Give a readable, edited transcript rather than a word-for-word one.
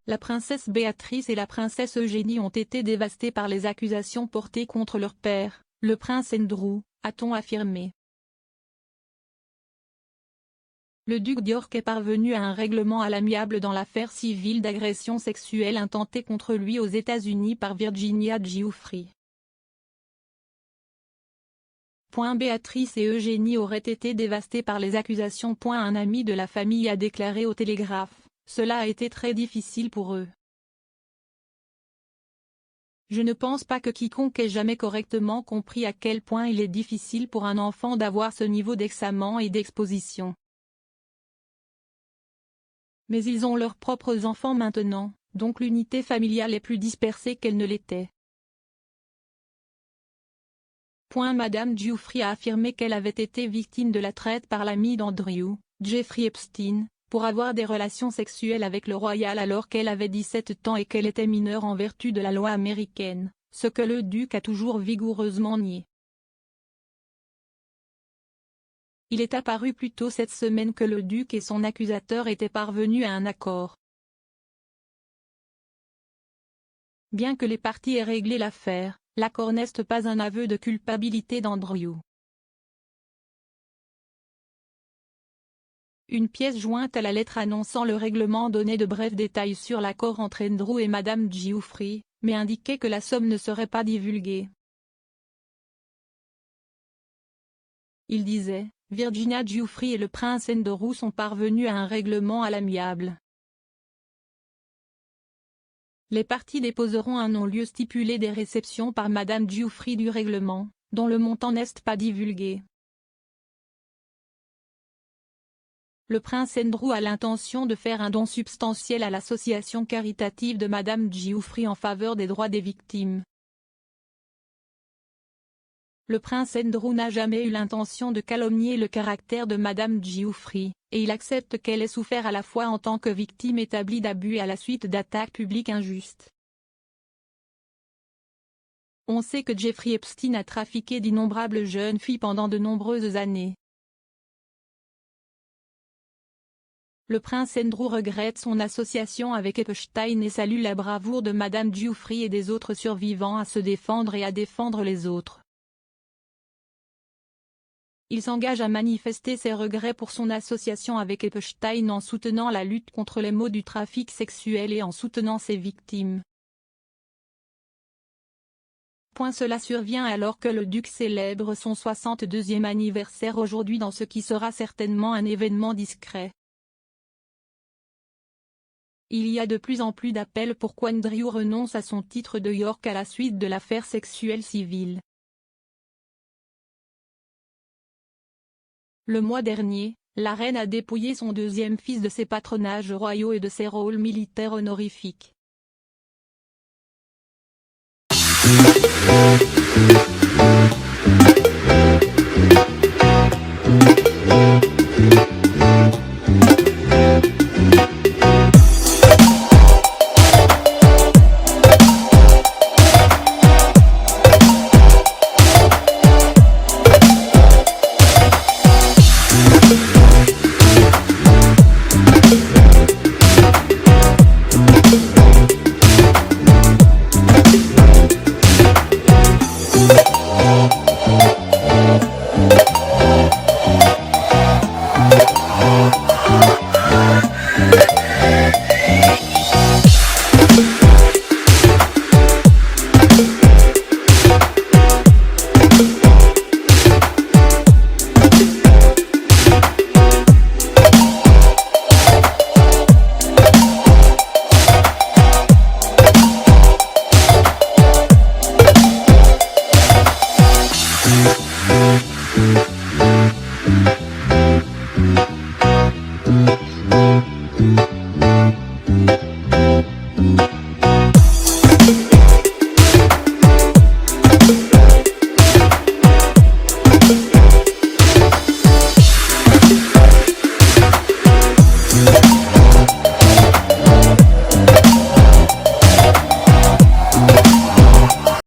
La princesse Béatrice et la princesse Eugénie ont été dévastées par les accusations portées contre leur père, le prince Andrew, a-t-on affirmé. Le duc d'York est parvenu à un règlement à l'amiable dans l'affaire civile d'agression sexuelle intentée contre lui aux États-Unis par Virginia Giuffre. Béatrice et Eugénie auraient été dévastées par les accusations. Un ami de la famille a déclaré au Télégraphe, « Cela a été très difficile pour eux. Je ne pense pas que quiconque ait jamais correctement compris à quel point il est difficile pour un enfant d'avoir ce niveau d'examen et d'exposition. Mais ils ont leurs propres enfants maintenant, donc l'unité familiale est plus dispersée qu'elle ne l'était. » Madame Giuffre a affirmé qu'elle avait été victime de la traite par l'ami d'Andrew, Jeffrey Epstein, pour avoir des relations sexuelles avec le royal alors qu'elle avait 17 ans et qu'elle était mineure en vertu de la loi américaine, ce que le duc a toujours vigoureusement nié. Il est apparu plus tôt cette semaine que le duc et son accusateur étaient parvenus à un accord. Bien que les parties aient réglé l'affaire, l'accord n'est pas un aveu de culpabilité d'Andrew. Une pièce jointe à la lettre annonçant le règlement donnait de brefs détails sur l'accord entre Andrew et Madame Giuffre, mais indiquait que la somme ne serait pas divulguée. Il disait, Virginia Giuffre et le prince Andrew sont parvenus à un règlement à l'amiable. Les parties déposeront un non-lieu stipulé des réceptions par Madame Giuffre du règlement, dont le montant n'est pas divulgué. Le prince Andrew a l'intention de faire un don substantiel à l'association caritative de Madame Giuffre en faveur des droits des victimes. Le prince Andrew n'a jamais eu l'intention de calomnier le caractère de Madame Giuffre, et il accepte qu'elle ait souffert à la fois en tant que victime établie d'abus et à la suite d'attaques publiques injustes. On sait que Jeffrey Epstein a trafiqué d'innombrables jeunes filles pendant de nombreuses années. Le prince Andrew regrette son association avec Epstein et salue la bravoure de Madame Giuffre et des autres survivants à se défendre et à défendre les autres. Il s'engage à manifester ses regrets pour son association avec Epstein en soutenant la lutte contre les maux du trafic sexuel et en soutenant ses victimes. Cela survient alors que le duc célèbre son 62e anniversaire aujourd'hui dans ce qui sera certainement un événement discret. Il y a de plus en plus d'appels pour qu'Andrew renonce à son titre de York à la suite de l'affaire sexuelle civile. Le mois dernier, la reine a dépouillé son deuxième fils de ses patronages royaux et de ses rôles militaires honorifiques.